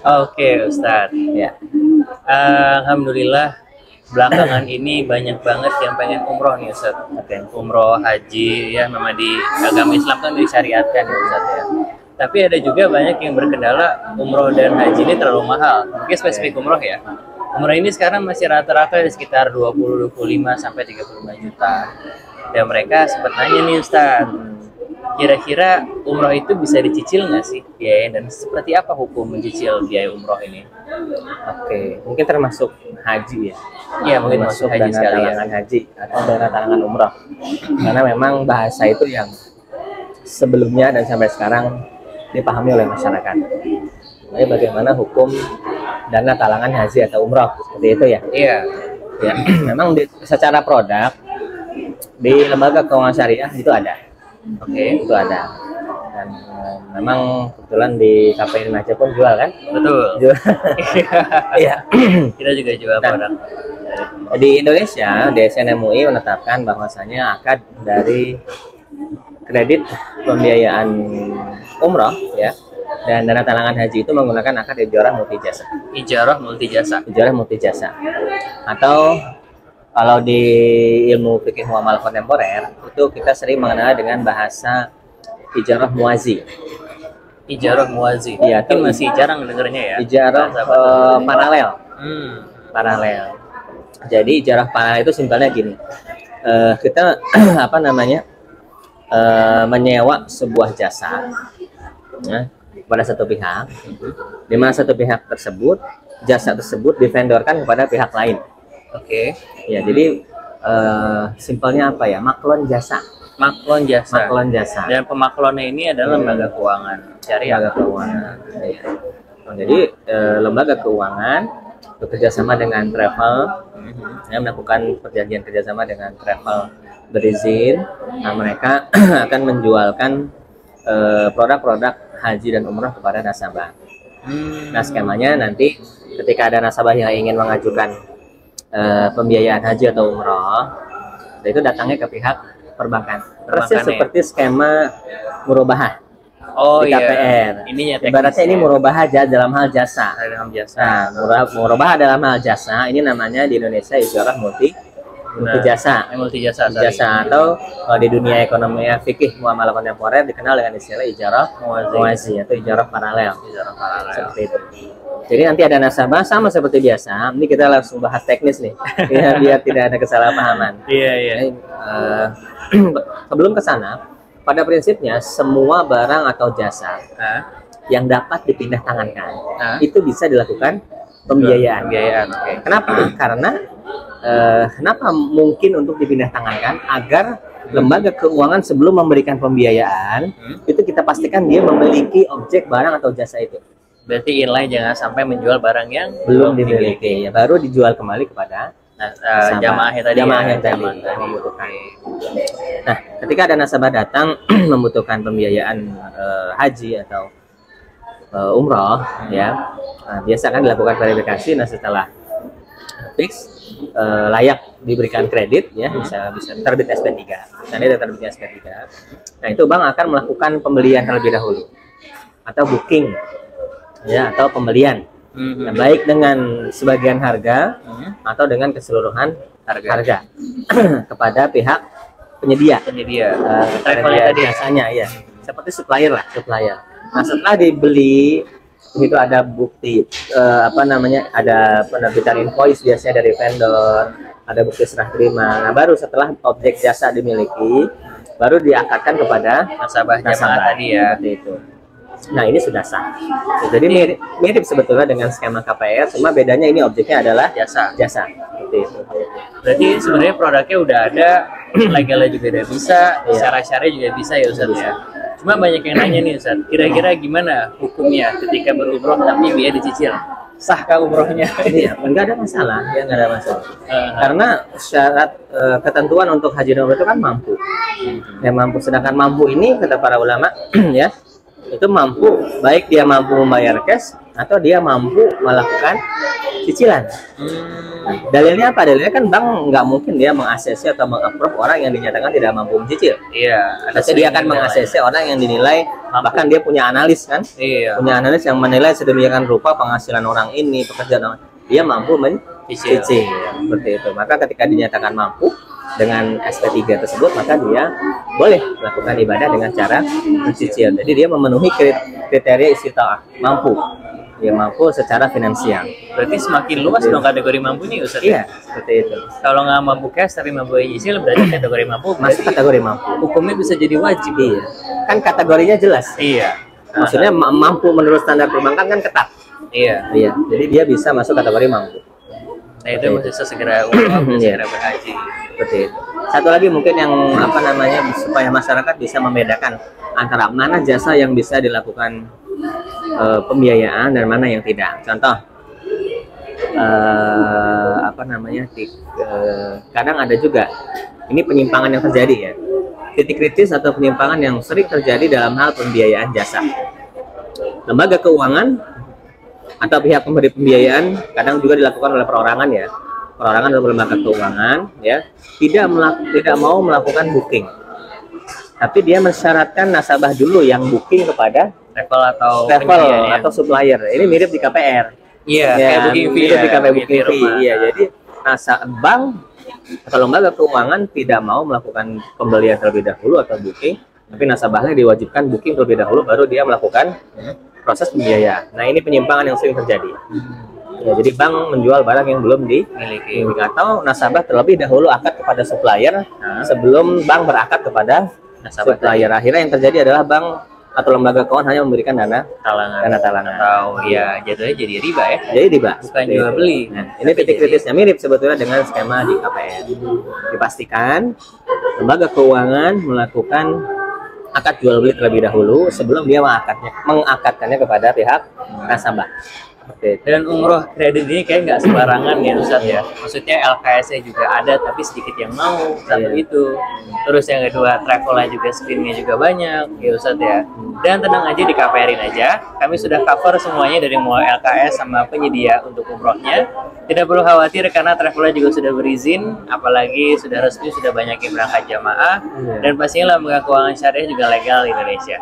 Oke, Ustadz. Ya, Alhamdulillah belakangan ini banyak banget yang pengen umroh nih Ustadz. oke. Umroh, haji, ya memang di agama Islam kan disyariatkan ya Ustadz ya. Tapi ada juga banyak yang berkendala umroh dan haji ini terlalu mahal. Mungkin spesifik umroh ya. Umroh ini sekarang masih rata-rata di sekitar 20, 25 sampai 35 juta. Dan mereka sempat nanya nih Ustadz, kira-kira umroh itu bisa dicicil nggak sih biaya, dan seperti apa hukum mencicil biaya umroh ini? Oke, mungkin termasuk haji ya. Iya, mungkin Termasuk masuk haji dana sekali ya. talangan haji atau dana talangan umroh. Karena memang bahasa itu yang sebelumnya dan sampai sekarang dipahami oleh masyarakat. Jadi bagaimana hukum dana talangan haji atau umroh seperti itu ya? Iya. Ya, memang secara produk di lembaga keuangan syariah itu ada. Oke, itu ada. Dan memang kebetulan di KPI Indonesia pun jual kan? Betul. Jual. Iya. Kita juga jual produk. Di Indonesia, DSN MUI menetapkan bahwasanya akad dari kredit pembiayaan umroh ya dan dana talangan haji itu menggunakan akad ijarah multijasa. Ijarah multijasa. Ijarah multijasa. Atau kalau di ilmu fikih muamalah kontemporer itu kita sering mengenal dengan bahasa ijarah muazi. Ijarah muazi. Iya, Mungkin masih jarang dengernya ya. Ijarah paralel. Hmm. Paralel. Jadi ijarah paralel itu simpelnya gini. Kita apa namanya? Menyewa sebuah jasa ya, kepada satu pihak, di mana satu pihak tersebut jasa tersebut divendorkan kepada pihak lain. Oke. Ya, jadi simpelnya apa ya? Maklon jasa. Maklon jasa. Maklon jasa. Dan pemaklonnya ini adalah lembaga keuangan syariah. Lembaga keuangan. Ya. Jadi lembaga keuangan bekerja sama dengan travel, ya, melakukan perjanjian kerjasama dengan travel berizin. Nah, mereka akan menjualkan produk-produk haji dan umroh kepada nasabah. Nah, skemanya nanti ketika ada nasabah yang ingin mengajukan pembiayaan haji atau umroh, itu datangnya ke pihak perbankan. Persis seperti skema murabahah di KPR. Ininya Ibaratnya ini murabahah dalam hal jasa. dalam jasa. Nah, murabahah dalam hal jasa ini namanya di Indonesia ijarah multijasa. Multijasa. Jasa atau di dunia ekonomi fikih muamalah kontemporer dikenal dengan istilah ijarah muazi atau ijarah paralel. Ijarah paralel. Seperti itu. Jadi nanti ada nasabah sama seperti biasa. Ini kita langsung bahas teknis nih, biar tidak ada kesalahpahaman. Iya, iya. Sebelum ke sana, pada prinsipnya semua barang atau jasa yang dapat dipindah tangankan itu bisa dilakukan pembiayaan. Oke. Kenapa? Karena kenapa mungkin untuk dipindah tangankan agar lembaga keuangan sebelum memberikan pembiayaan itu kita pastikan dia memiliki objek barang atau jasa itu. Berarti inline jangan sampai menjual barang yang belum dimiliki, ya baru dijual kembali kepada jamaahnya tadi. Membutuhkan. Nah, ketika ada nasabah datang membutuhkan pembiayaan haji atau umroh, ya biasa kan dilakukan verifikasi. Nah, setelah fix layak diberikan kredit, ya bisa terbit SP3. Nanti ada terbitnya SP3. Nah, itu bank akan melakukan pembelian terlebih dahulu atau booking, ya, atau pembelian. Nah, baik dengan sebagian harga atau dengan keseluruhan harga kepada pihak penyedia travel tadi biasanya ya, seperti supplier lah, supplier. Nah, setelah dibeli itu ada bukti ada penerbitan invoice biasanya dari vendor, ada bukti serah terima. Nah, baru setelah objek jasa dimiliki baru diangkatkan kepada nasabah tadi ya. Seperti itu. Nah, ini sudah sah. Jadi mirip sebetulnya dengan skema KPR, cuma bedanya ini objeknya adalah jasa. Seperti itu. Berarti sebenarnya produknya udah ada, legalnya juga udah bisa, secara syariah juga bisa ya Ustaz ya. Cuma banyak yang nanya nih Ustaz, kira-kira gimana hukumnya ketika berumroh tapi biaya dicicil? Sahkah umrohnya? Iya, enggak ada masalah, ya enggak ada masalah. Karena syarat ketentuan untuk haji dan umroh itu kan mampu. Ya mampu, sedangkan mampu ini kata para ulama ya, itu mampu baik dia mampu membayar cash atau dia mampu melakukan cicilan. Dalilnya apa? Dalilnya kan bank nggak mungkin dia meng-ACC atau meng-approve orang yang dinyatakan tidak mampu mencicil. Iya, Pasti dia akan meng-ACC orang yang dinilai, bahkan dia punya analis kan, punya analis yang menilai sedemikian rupa penghasilan orang ini, pekerjaan orang, dia mampu mencicil, seperti itu. Maka ketika dinyatakan mampu dengan SP3 tersebut, maka dia boleh melakukan ibadah dengan cara mencicil. Jadi dia memenuhi kriteria istitaah, mampu. Dia mampu secara finansial. Berarti semakin luas dong kategori mampu nih Ustaz. Iya, seperti itu. Kalau nggak mampu cash tapi mampu nyicil, berarti kategori mampu. Masuk kategori mampu. Hukumnya bisa jadi wajib. Iya. Kan kategorinya jelas. Iya. Maksudnya mampu menurut standar perbankan kan ketat. Iya. Iya. Jadi dia bisa masuk kategori mampu. Nah itu bisa segera segera berhaji. Seperti itu. Satu lagi mungkin yang apa namanya supaya masyarakat bisa membedakan antara mana jasa yang bisa dilakukan pembiayaan dan mana yang tidak. Contoh, apa namanya? Kadang ada juga ini penyimpangan yang terjadi ya. Titik kritis atau penyimpangan yang sering terjadi dalam hal pembiayaan jasa. Lembaga keuangan atau pihak pemberi pembiayaan kadang juga dilakukan oleh perorangan ya. Perorangan atau lembaga keuangan ya tidak mau melakukan booking. Tapi dia mensyaratkan nasabah dulu yang booking kepada travel atau supplier. Ini mirip di KPR. Iya, ya, kayak booking fee. Mirip di KPR booking fee. Iya, jadi bank atau lembaga keuangan tidak mau melakukan pembelian terlebih dahulu atau booking, tapi nasabahnya diwajibkan booking terlebih dahulu baru dia melakukan proses pembiayaan. Nah, ini penyimpangan yang sering terjadi. Ya, jadi bank menjual barang yang belum dimiliki atau nasabah terlebih dahulu akad kepada supplier sebelum bank berakad kepada supplier. Akhirnya yang terjadi adalah bank atau lembaga keuangan hanya memberikan dana talangan atau ya jatuhnya jadi riba ya. Jadi riba. Bukan jual beli. Nah, ini titik kritisnya mirip sebetulnya dengan skema di KPR. Dipastikan lembaga keuangan melakukan akad jual beli terlebih dahulu sebelum dia mengakadkannya kepada pihak nasabah. Dan umroh kredit ini kayak nggak sembarangan ya Ustaz ya. Maksudnya LKS-nya juga ada tapi sedikit yang mau satu itu. Terus yang kedua travelnya juga spinnya juga banyak ya Ustaz ya. Dan tenang aja di KPR-in aja. Kami sudah cover semuanya dari mulai LKS sama penyedia untuk umrohnya. Tidak perlu khawatir karena travelnya juga sudah berizin, apalagi sudah resmi sudah banyak yang berangkat jamaah dan pastinya lembaga keuangan syariah juga legal di Indonesia.